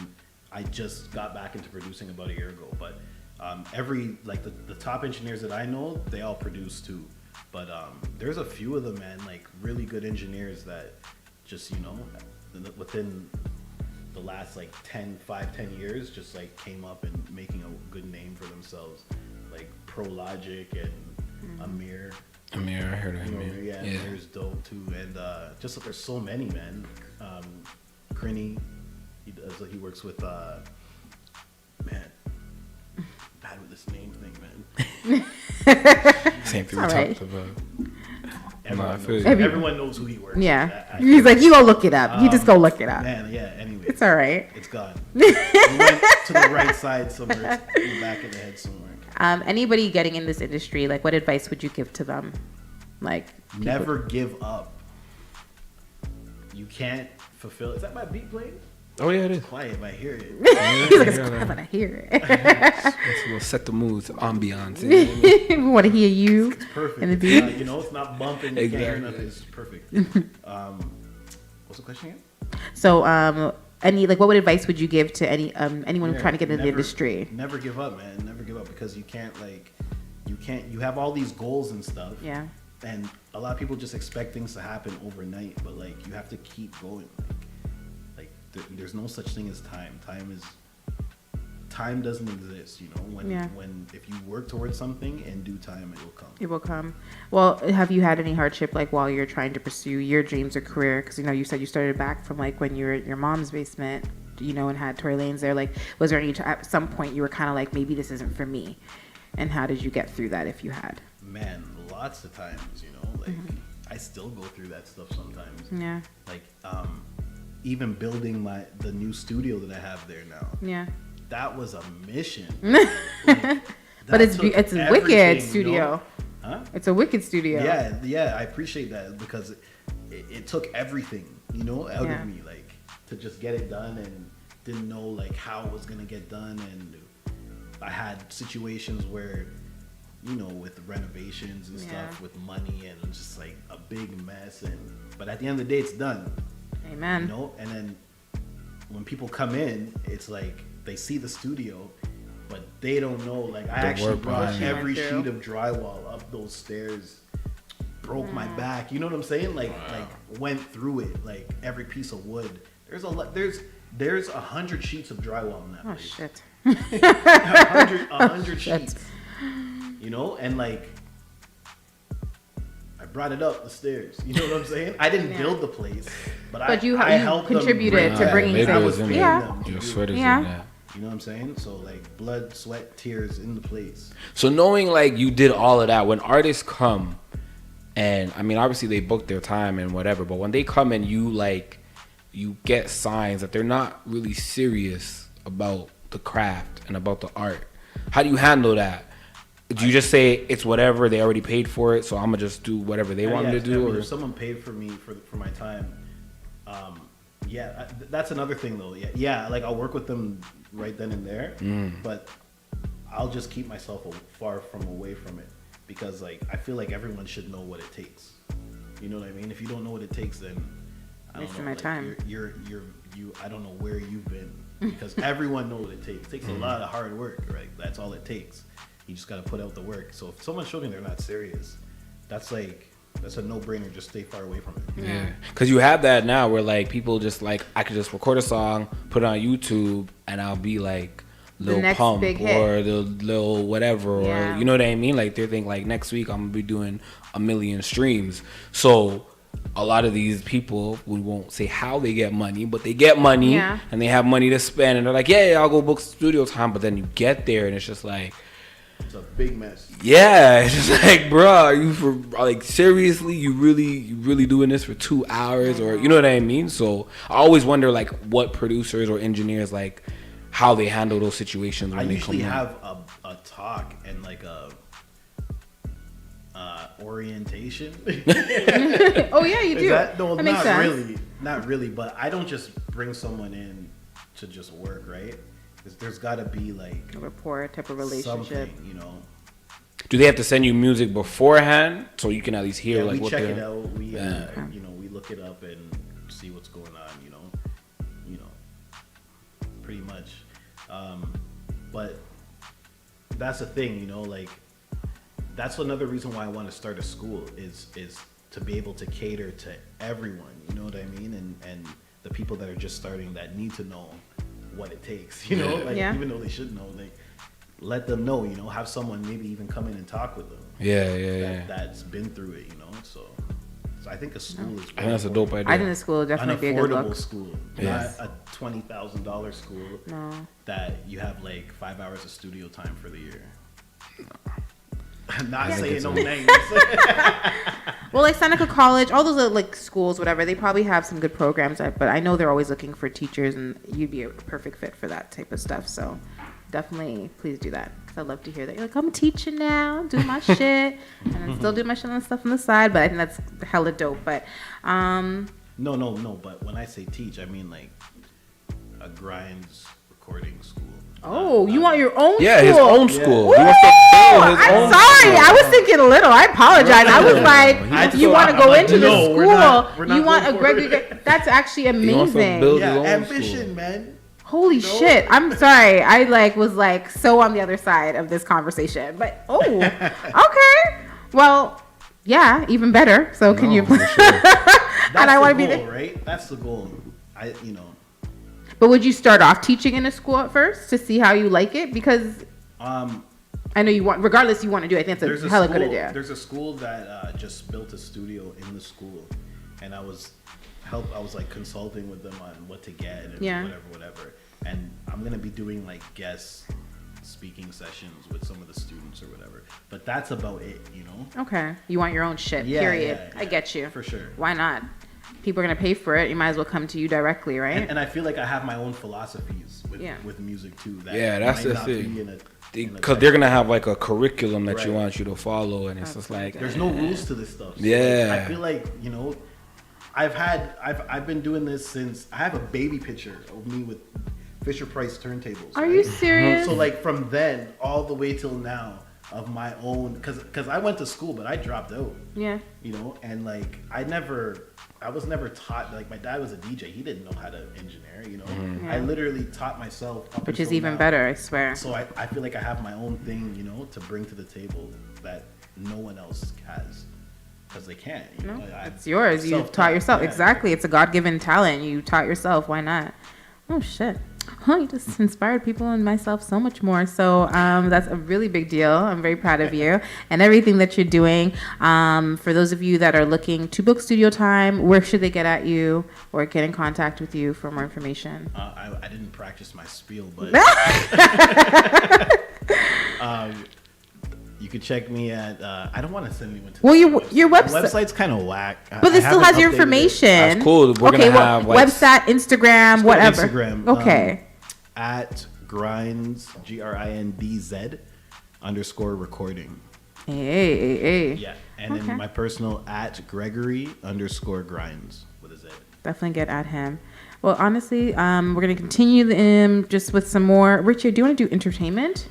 I just got back into producing about a year ago. But the top engineers that I know, they all produce too. But there's a few of them, man, like really good engineers that just, within the last like 10 years, just like came up and making a good name for themselves. Like Pro Logic and Amir. I heard of Amir. Yeah, Amir's dope too. And just there's so many, man. Crinny, he works with, man, bad with this name thing, man. Same thing we talked about. Everyone knows who he works with. Yeah. He's like, you go look it up. You just go look it up. Man, yeah, anyway. It's all right. It's gone. We went to the right side somewhere. It's in the back of the head somewhere. Anybody getting in this industry, like, what advice would you give to them? Like, never give up. You can't fulfill. Is that my beat playing? Oh yeah, it is. It's quiet if I hear it. He's like, it's quiet when I hear it. We'll set the mood, ambiance. We want to hear you. It's perfect. In the beat. It's not bumping. You can't hear nothing. It's perfect. What's the question again? So, what advice would you give to anyone trying to get into the industry? Never give up, man. Never give up, because you have all these goals and stuff. Yeah. And a lot of people just expect things to happen overnight, but like you have to keep going. There's no such thing as time. Time doesn't exist, when if you work towards something, in due time it will come. It will come. Well, have you had any hardship like while you're trying to pursue your dreams or career? Because you said you started back from like when you were at your mom's basement, and had Tory Lanes there. Like, was there any at some point you were kind of like, maybe this isn't for me? And how did you get through that, if you had? Man, lots of times, I still go through that stuff sometimes. Yeah. Like, even building the new studio that I have there now. Yeah. That was a mission. But it's a wicked studio. Huh? It's a wicked studio. Yeah, I appreciate that, because it took everything, out of me, like, to just get it done, and didn't know like how it was gonna get done, and I had situations where, with renovations and stuff, with money, and just like a big mess, but at the end of the day, it's done. Amen. And then when people come in, it's like they see the studio, but they don't know, like, I actually brought every sheet of drywall up those stairs, broke my back, you know what I'm saying? Like went through it, like every piece of wood. There's 100 sheets of drywall in that place. Shit. 100 sheets. And like, I brought it up the stairs. You know what I'm saying? I didn't build the place, but I helped contributed to bringing things. I was paying them. Your sweaters in that. You know what I'm saying? So like, blood, sweat, tears in the place. So knowing like you did all of that, when artists come, and I mean obviously they book their time and whatever, but when they come and you get signs that they're not really serious about the craft and about the art, how do you handle that? Do you just say it's whatever, they already paid for it, so I'm gonna just do whatever they want me to do? Or if someone paid for me for my time, that's another thing though. Like I'll work with them right then and there, but I'll just keep myself far away from it, because like I feel like everyone should know what it takes. You know what I mean? If you don't know what it takes, then I don't know. My time. I don't know where you've been, because everyone knows what it takes. It takes a lot of hard work, right? That's all it takes. You just got to put out the work. So if someone's showing they're not serious, that's a no-brainer. Just stay far away from it. Yeah, because you have that now where like people just like, I could just record a song, put it on YouTube, and I'll be like Lil Pump or the Lil whatever, or you know what I mean? Like they think like next week I'm gonna be doing 1 million streams. So a lot of these people, we won't say how they get money, but they get money and they have money to spend, and they're like, yeah, I'll go book studio time. But then you get there and it's just like, it's a big mess. Yeah, it's just like, bro, are you for like seriously? You really doing this for 2 hours, or you know what I mean? So I always wonder like what producers or engineers like how they handle those situations when they come in. I usually have a talk and like a orientation. Oh yeah, you do. No, that makes sense. Not really. But I don't just bring someone in to just work, right? Because there's got to be like a rapport type of relationship, you know. Do they have to send you music beforehand so you can at least hear like we what check they're... it out. We you know, we look it up and see what's going on. You know, pretty much. But that's the thing, you know, like that's another reason why I want to start a school is to be able to cater to everyone. You know what I mean? And the people that are just starting that need to know what it takes. You know, like even though they should know, like let them know. You know, have someone maybe even come in and talk with them. That's been through it. You know, so I think a school is. I think that's a dope idea. I think a school would definitely be a good look. An affordable school, not a $20,000 school. No. That you have like 5 hours of studio time for the year. I'm not saying no names. Well, like Seneca College, all those like schools, whatever, they probably have some good programs. But I know they're always looking for teachers, and you'd be a perfect fit for that type of stuff. So definitely, please do that. Because I'd love to hear that. You're like, I'm teaching now, doing my shit, and then still do my shit and stuff on the side. But I think that's hella dope. But no. But when I say teach, I mean like a Grinds recording school. Oh, you want your own school? Yeah, his own school. Yeah. He wants to build his own sorry. school. I was thinking a little. I apologize. I was like, you want to go into the school. We're not you want a Gregory. That's actually amazing. Ambition, man. Holy shit. I'm sorry. I was so on the other side of this conversation. But, okay. Well, yeah, even better. So can you... Sure. And I want to be there. Right? That's the goal. But would you start off teaching in a school at first to see how you like it? Because I know you want, regardless you want to do it. I think that's a hella good idea. There's a school that just built a studio in the school, and I was like consulting with them on what to get and whatever. And I'm gonna be doing like guest speaking sessions with some of the students or whatever. But that's about it, you know. Okay, you want your own shit. Period. Yeah. I get you. For sure. Why not? People are going to pay for it. You might as well come to you directly, right? And I feel like I have my own philosophies with music too. That's the thing. Because they're going to have like a curriculum that you want you to follow. And it's just like... There's no rules to this stuff. So I feel like, you know, I've been doing this since... I have a baby picture of me with Fisher Price turntables. Are you serious? So like from then all the way till now of my own... Because I went to school, but I dropped out. Yeah. You know, and like I was never taught, like my dad was a DJ. He didn't know how to engineer, you know. I literally taught myself. Which is even better, I swear. So I feel like I have my own thing, you know, to bring to the table that no one else has. Because they can't. You know? It's yours. You taught yourself. Yeah. Exactly. It's a God-given talent. You taught yourself. Why not? Oh, shit. You just inspired people and myself so much more. So that's a really big deal. I'm very proud of you and everything that you're doing. For those of you that are looking to book studio time, where should they get at you or get in contact with you for more information? I didn't practice my spiel, but you could check me at. I don't want to send anyone to. Well, your website. My website's kind of whack, but it still has your information. That's cool. We're gonna have website, Instagram, whatever. Instagram. Okay. At Grinds GRINDZ _recording. Hey. Yeah, and then my personal at Gregory _Grinds with a Z. Definitely get at him. Well, honestly, we're gonna continue just with some more. Richard, do you want to do entertainment?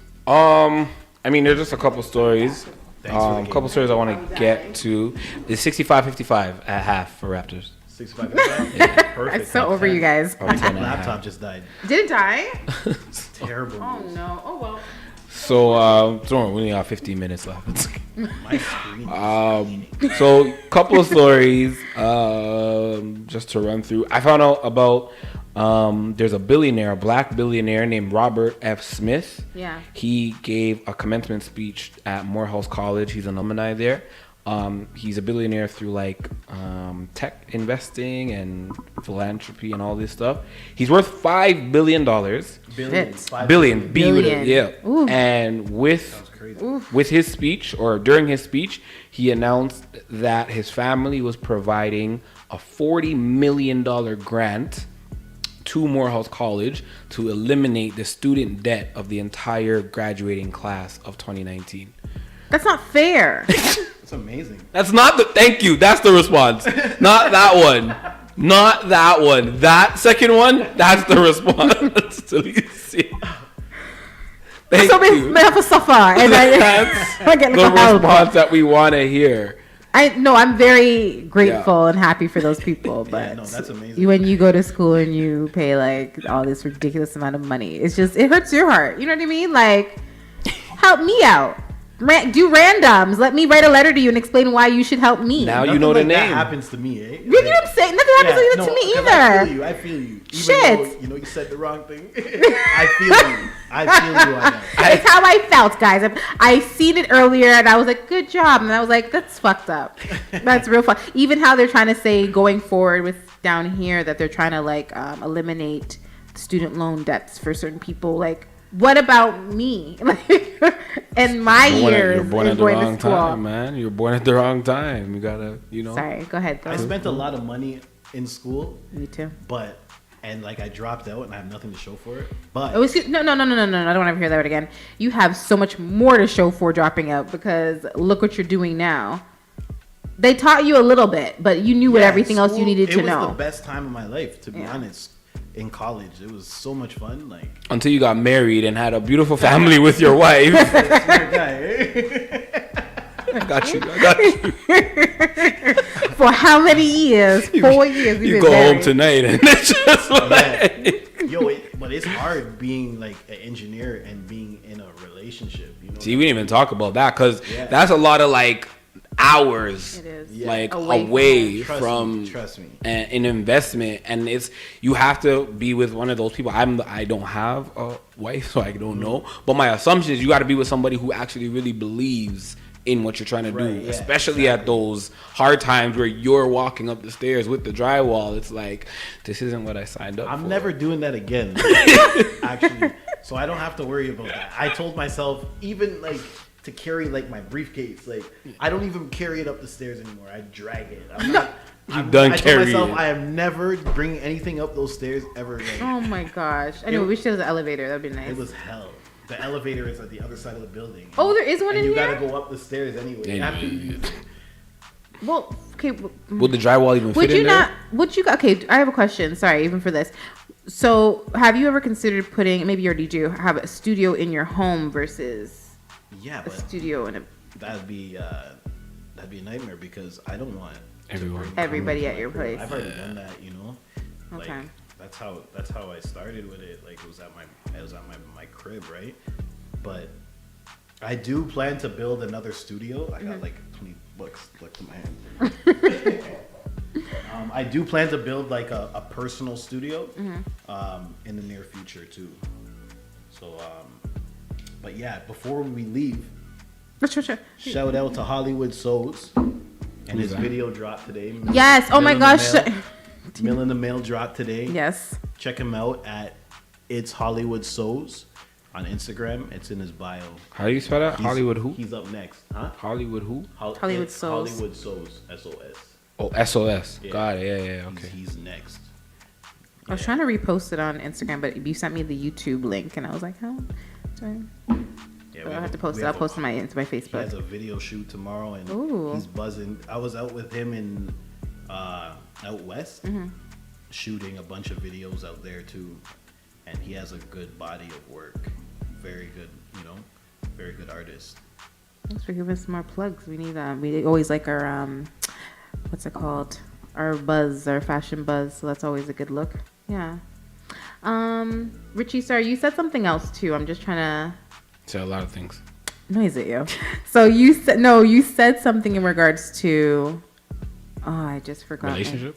I mean, there's just a couple stories. A couple stories I want to get to. It's 65-55 at half for Raptors. 65-55? Yeah, perfect. I'm so over you guys. My laptop just died. Did it die? It's terrible. Oh, no. Oh, well. So, we only have 15 minutes left. My screen so, couple of stories just to run through. I found out about There's a billionaire, a black billionaire named Robert F. Smith. Yeah. He gave a commencement speech at Morehouse College. He's an alumni there. He's a billionaire through like tech investing and philanthropy and all this stuff. He's worth $5 billion. Billion. Yeah. Ooh. And with his speech, or during his speech, he announced that his family was providing a $40 million grant to Morehouse College to eliminate the student debt of the entire graduating class of 2019. That's not fair. It's amazing. That's not the thank you. That's the response. Not that one. Not that one. That second one, that's the response. Thank you. May have to suffer, and That's I get the response that we want to hear. I'm very grateful and happy for those people, but that's amazing. When you go to school and you pay like all this ridiculous amount of money, it hurts your heart. You know what I mean? Like, help me out. Do randoms. Let me write a letter to you and explain why you should help me. Now you know the name. That happens to me, eh? You know what I'm saying? Nothing happens to me either. I feel you. Even Shit. though, you said the wrong thing. I feel you. I feel you on that. It's how I felt, guys. I seen it earlier and I was like, good job. And I was like, that's fucked up. That's real fuck. Even how they're trying to say going forward with down here that they're trying to like eliminate student loan debts for certain people. Like, what about me? Like, and my years you're born is at the going wrong to school. time, man. You're born at the wrong time. You gotta, Sorry, go ahead. I spent a lot of money in school. Me too. And like I dropped out and I have nothing to show for it. But no. I don't want to hear that word again. You have so much more to show for dropping out because look what you're doing now. They taught you a little bit, but you knew what everything else you needed to know. It was the best time of my life, to be honest. In college, it was so much fun. Like until you got married and had a beautiful family with your wife. I got you. For how many years? 4 years. You go home tonight and it's just like but it's hard being like an engineer and being in a relationship. See, we didn't even talk about that because that's a lot of like hours, like away from trust me, an investment, and you have to be with one of those people. I don't have a wife, so I don't know. But my assumption is you got to be with somebody who actually really believes in what you're trying to do, especially at those hard times where you're walking up the stairs with the drywall. It's like, this isn't what I signed up for. I'm never doing that again, actually. So I don't have to worry about that. I told myself, even like to carry like my briefcase, like I don't even carry it up the stairs anymore. I drag it. I told myself I am never bringing anything up those stairs ever again. Oh my gosh! Anyway, we should have an elevator. That'd be nice. It was hell. The elevator is at the other side of the building. Oh, there is one in here? You gotta go up the stairs anyway. Well, okay. Would the drywall even fit in there? Okay, I have a question. Sorry, even for this. So, have you ever considered putting, maybe you already do, have a studio in your home versus a studio in a... That'd be a nightmare because I don't want everybody at your place. I've already done that, Okay. Like, that's how I started with it. Like it was at my crib, right? But I do plan to build another studio. I got like 20 bucks left in my hand. I do plan to build like a personal studio in the near future too. So, but yeah, before we leave, shout out to Hollywood Souls and his video dropped today. Yes. Oh my gosh. Mill in the Mail dropped today. Yes. Check him out at It's Hollywood Souls on Instagram. It's in his bio. How do you spell that? Hollywood who? He's up next. Huh? Hollywood who? Hollywood Souls. Hollywood Souls. S-O-S. Oh, SOS. Yeah. Got it. Yeah. Okay. He's next. I was trying to repost it on Instagram, but you sent me the YouTube link, and I was like, how? Yeah, I'll have to post it. I'll post it into my Facebook. He has a video shoot tomorrow, and he's buzzing. I was out with him in out west, shooting a bunch of videos out there too, and he has a good body of work. Very good, very good artist. Thanks for giving us some more plugs. We need we always like our what's it called? Our buzz, our fashion buzz. So that's always a good look. Yeah. Richie, sorry, you said something else too. I'm just trying to say a lot of things. No, is it you? So you said something in regards to. Oh, I just forgot. Relationship?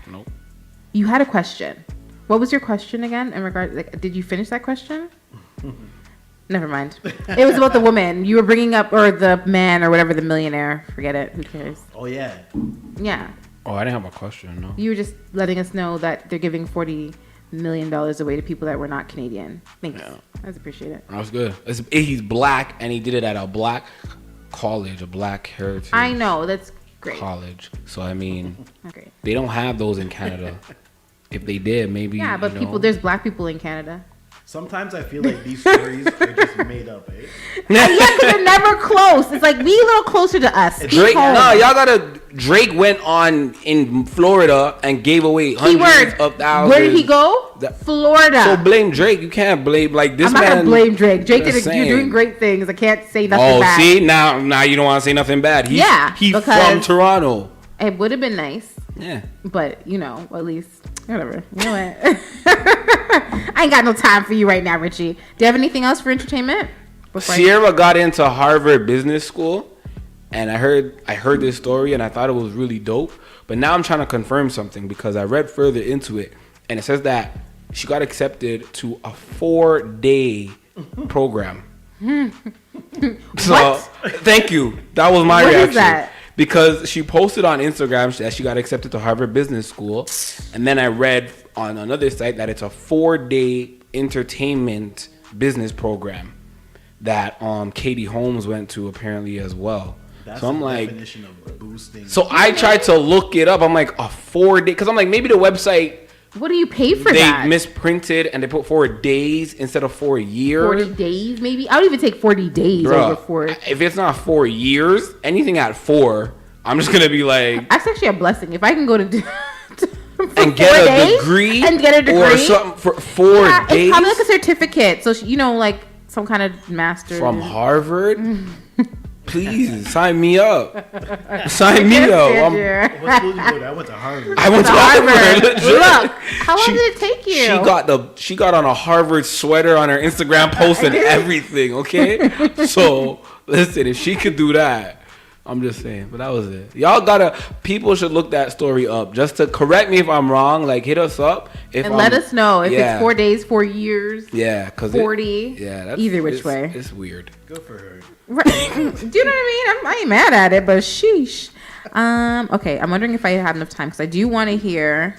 Nope. You had a question. What was your question again? In regard, like, did you finish that question? Never mind. It was about the woman you were bringing up, or the man, or whatever, the millionaire. Forget it. Who cares? Oh yeah. Yeah. Oh, I didn't have a question. No. You were just letting us know that they're giving $40 million away to people that were not Canadian. Thanks. Yeah. I appreciate it. That was good. He's black, and he did it at a black college, a black heritage. I know. That's great. College. So I mean, okay. They don't have those in Canada. If they did, maybe. Yeah, but there's black people in Canada. Sometimes I feel like these stories are just made up, eh? Yeah, because they're never close. It's like, be a little closer to us. Drake, Drake went on in Florida and gave away hundreds of thousands. Where did he go? Florida. So blame Drake. You can't blame this I'm man. not gonna blame Drake. Drake you're doing great things. I can't say nothing bad. Oh, see, now you don't want to say nothing bad. He's from Toronto. It would have been nice. Yeah. But at least whatever. You know what? I ain't got no time for you right now, Richie. Do you have anything else for entertainment? Sierra got into Harvard Business School, and I heard this story, and I thought it was really dope. But now I'm trying to confirm something because I read further into it, and it says that she got accepted to a 4-day program. So, thank you. That was my reaction. What is that? Because she posted on Instagram that she got accepted to Harvard Business School, and then I read on another site that it's a 4-day entertainment business program that Katie Holmes went to apparently as well. That's so I'm like, definition of boosting. So I tried to look it up. I'm like, a 4-day, because I'm like, maybe the website. What do you pay for that? They misprinted and they put 4 days instead of 4 years. 40 days, maybe? I would even take 40 days over 4. If it's not 4 years, anything at 4, I'm just going to be like. That's actually a blessing. If I can go to and get a degree. Or something for 4 days. It's probably like a certificate. So, like some kind of master. From Harvard? Please, sign me up. Sign me up. What school did you go to? I went to Harvard. I went to Harvard. Look, how long did it take you? She got on a Harvard sweater on her Instagram post and everything, okay? So, listen, if she could do that, I'm just saying. But that was it. People should look that story up. Just to correct me if I'm wrong, like hit us up. And let us know if it's 4 days, 4 years. Yeah, because 40. Either which way. It's weird. Good for her. Right. Do you know what I mean? I ain't mad at it, but sheesh. Okay, I'm wondering if I have enough time because I do want to hear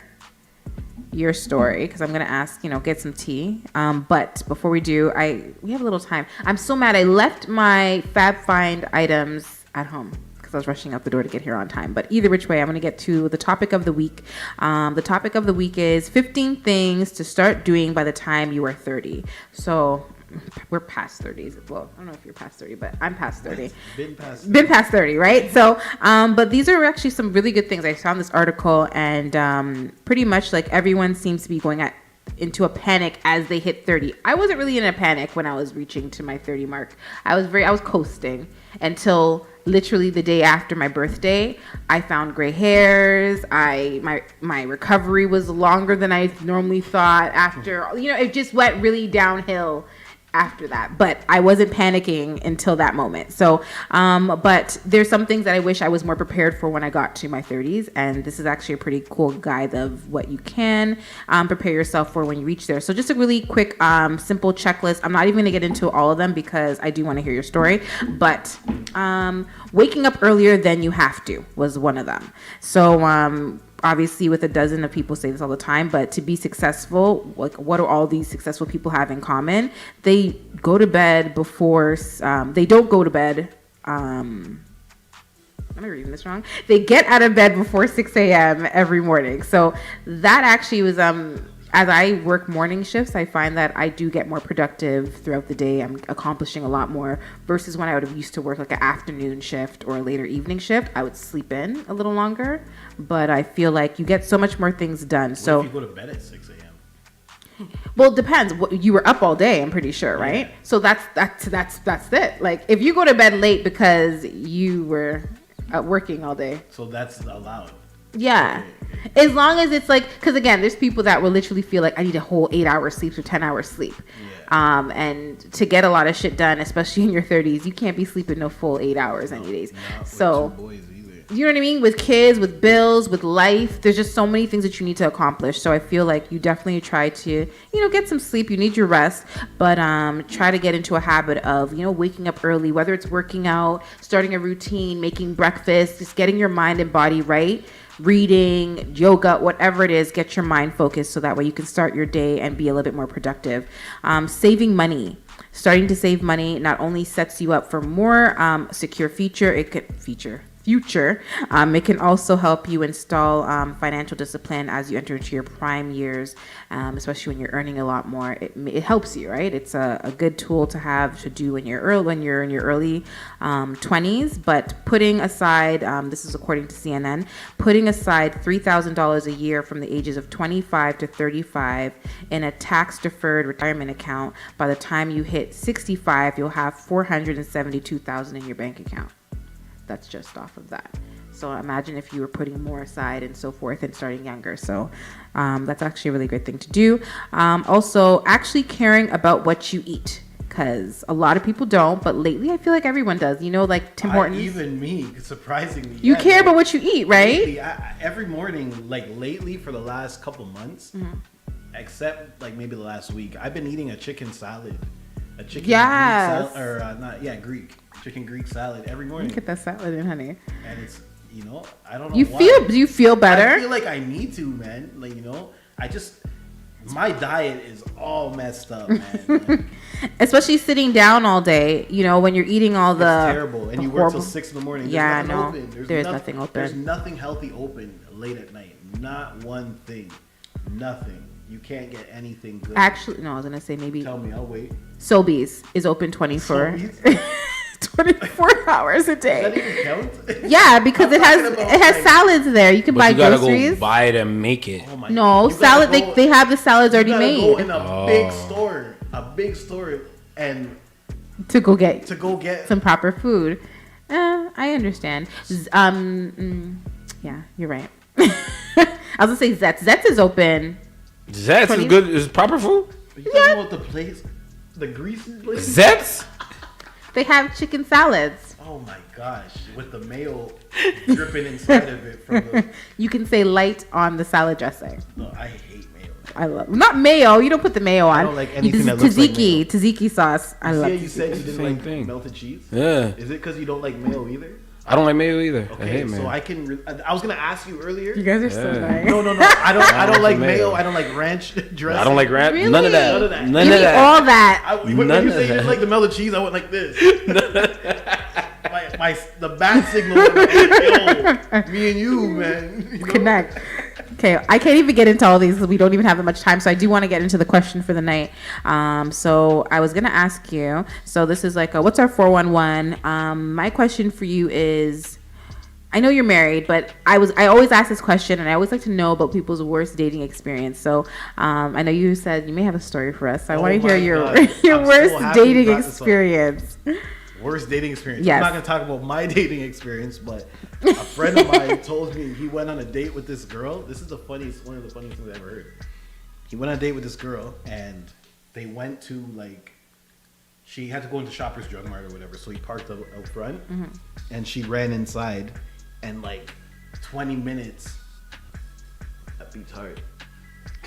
your story because I'm gonna ask, get some tea. But before we do, we have a little time. I'm so mad. I left my FabFind items at home because I was rushing out the door to get here on time. But either which way, I'm gonna get to the topic of the week. The topic of the week is 15 things to start doing by the time you are 30. So. We're past 30s. Well, I don't know if you're past 30, but I'm past 30. Been past 30, right? So, but these are actually some really good things. I found this article, and pretty much like everyone seems to be going into a panic as they hit 30. I wasn't really in a panic when I was reaching to my 30 mark. I was coasting until literally the day after my birthday. I found gray hairs. My recovery was longer than I normally thought. After it just went really downhill after that, but I wasn't panicking until that moment. So, but there's some things that I wish I was more prepared for when I got to my 30s, and this is actually a pretty cool guide of what you can prepare yourself for when you reach there. So just a really quick, simple checklist. I'm not even going to get into all of them because I do want to hear your story, but waking up earlier than you have to was one of them. So, obviously with a dozen of people say this all the time, but to be successful, like what do all these successful people have in common? They go to bed before, they don't go to bed, am I reading this wrong? They get out of bed before 6 a.m. every morning. So that actually was, as I work morning shifts, I find that I do get more productive throughout the day. I'm accomplishing a lot more versus when I would have used to work like an afternoon shift or a later evening shift. I would sleep in a little longer, but I feel like you get so much more things done. What so if you go to bed at 6 a.m.? Well, it depends. You were up all day, I'm pretty sure, right? Yeah. So that's it. Like if you go to bed late because you were working all day. So that's allowed. Yeah. As long as it's like, because again, there's people that will literally feel like I need a whole 8 hours sleep or 10 hours sleep. Yeah. And to get a lot of shit done, especially in your 30s, you can't be sleeping no full 8 hours any days. So, two boys either. you know what I mean? With kids, with bills, with life, there's just so many things that you need to accomplish. So I feel like you definitely try to, get some sleep. You need your rest, but try to get into a habit of, waking up early, whether it's working out, starting a routine, making breakfast, just getting your mind and body right, reading, yoga, whatever it is, get your mind focused so that way you can start your day and be a little bit more productive. Saving money. Starting to save money not only sets you up for more secure future. It can also help you install financial discipline as you enter into your prime years, especially when you're earning a lot more. It helps you, right? It's a good tool to have to do when you're in your early 20s. But putting aside, this is according to CNN, putting aside $3,000 a year from the ages of 25 to 35 in a tax-deferred retirement account, by the time you hit 65, you'll have $472,000 in your bank account. That's just off of that. So imagine if you were putting more aside and so forth and starting younger. So that's actually a really great thing to do. Also, actually caring about what you eat, because a lot of people don't, but lately I feel like everyone does. Like Tim Hortons. Even me, surprisingly. You care about what you eat, right? Lately, every morning, lately for the last couple months, except maybe the last week, I've been eating a chicken salad. A chicken Greek chicken Greek salad every morning. Get that salad in, honey. And it's, I don't know why. Do you feel better? I feel like I need to, man. My diet is all messed up, man. Especially sitting down all day, when you're eating all the... It's terrible. And you work till 6 in the morning. There's nothing open. There's nothing healthy open late at night. Not one thing. Nothing. You can't get anything good. Actually, no, I was going to say maybe... Tell me, I'll wait. Sobeys is open 24 hours a day. Does that even count? Yeah, because it has salads there. You can buy groceries. You gotta go buy it and make it. Oh no, salad. They have the salads already made. Go in a big store, and to go get some proper food. I understand. Yeah, you're right. I was gonna say Zetz. Zetz is open. Zetz is good. Is proper food? Are you talking about the place, the greasy place? Zetz. They have chicken salads. Oh my gosh, with the mayo dripping inside of it from the... You can say light on the salad dressing. No, I hate mayo. I love... Not mayo. You don't put the mayo on. I don't like anything that looks like mayo. Tzatziki sauce. I love you said you didn't like melted cheese? Yeah. Is it because you don't like mayo either? I don't like mayo either. Okay, I hate mayo. So I was gonna ask you earlier. You guys are so nice. No. I don't like mayo. I don't like ranch dressing. I don't like ranch. Really? None of that. None of that. All that. When you say you didn't like the melted cheese, I went like this. The bat signal. Yo, me and you, man. Connect. Okay, I can't even get into all these because we don't even have that much time. So I do want to get into the question for the night. So I was gonna ask you. So this is what's our 411? My question for you is, I know you're married, but I always ask this question, and I always like to know about people's worst dating experience. So I know you said you may have a story for us. So I want to hear your worst dating experience. Worst dating experience. Yes. I'm not going to talk about my dating experience, but a friend of mine told me he went on a date with this girl. This is one of the funniest things I've ever heard. He went on a date with this girl, and they went to she had to go into Shoppers Drug Mart or whatever, so he parked out front, and she ran inside, and 20 minutes, that beats hard.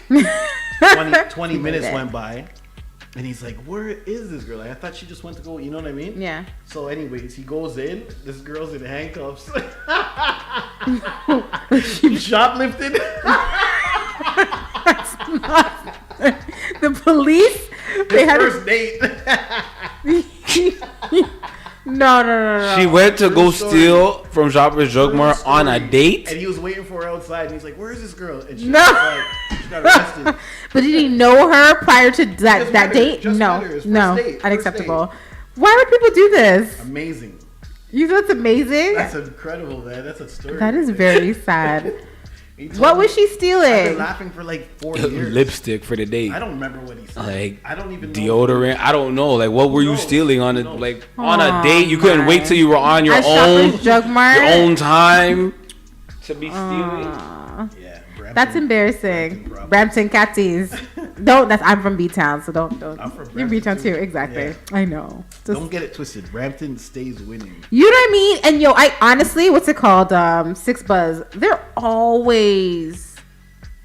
20 minutes went by. And he's like, where is this girl? I thought she just went to go, you know what I mean? Yeah. So anyways, he goes in. This girl's in handcuffs. She shoplifted. That's not... The police? His first date. No. She went to go steal from Shoppers Drug Mart on a date? And he was waiting for her outside. And he's like, where is this girl? And she she got arrested. But did he know her prior to that date? No. Unacceptable. Why would people do this? Amazing. You know it's amazing? That's incredible, man. That's a story. That is very sad. What was she stealing? I've been laughing for 4 years. Lipstick for the date. I don't remember what he said. I don't even know. Deodorant. I don't know. What were you stealing on it? On a date? You couldn't wait till you were on your own Drug Mart? Your own time to be stealing. Yeah. That's embarrassing. Brampton Catties. I'm from B-Town, so don't. I'm from You're B-Town Brampton too, exactly. Yeah. I know. Don't get it twisted. Brampton stays winning. You know what I mean? And yo, I honestly, what's it called? Six Buzz. They're always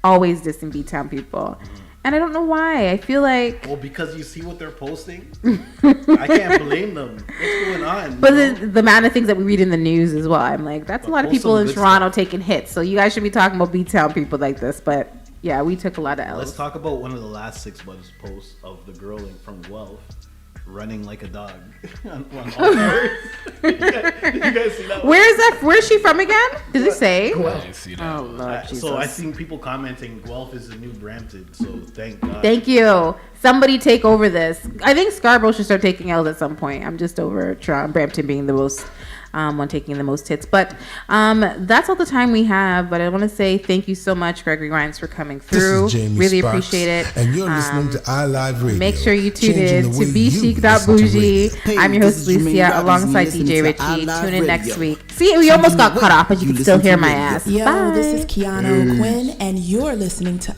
dissing B-Town people. And I don't know why. I feel like... Well, because you see what they're posting. I can't blame them. What's going on? But the amount of things that we read in the news as well. I'm like, that's a lot of people in Toronto taking hits. So you guys should be talking about B-Town people like this. But yeah, we took a lot of L's. Let's talk about one of the last 6 Buzz posts of the girl from Guelph running like a dog. on you guys see that one? Where is that? Where is she from again? Does it say? Guelph. I see that. Oh, Lord Jesus. So I've seen people commenting Guelph is the new Brampton. So thank God. Thank you. Somebody take over this. I think Scarborough should start taking L's at some point. I'm just over Brampton being the most one taking the most hits. But that's all the time we have. But I want to say thank you so much, Gregory Rhines, for coming through. This is Jamie really Sparks, appreciate it. And you're listening to iLive Radio. Make sure you tune changing in the to way you bChic, listen to Bougie. radio. I'm your host, Lucia, alongside DJ Richie. Tune in next week. See, we almost got cut off, but you can still hear my ass. Yo, Bye. this is Keanu Quinn, and you're listening to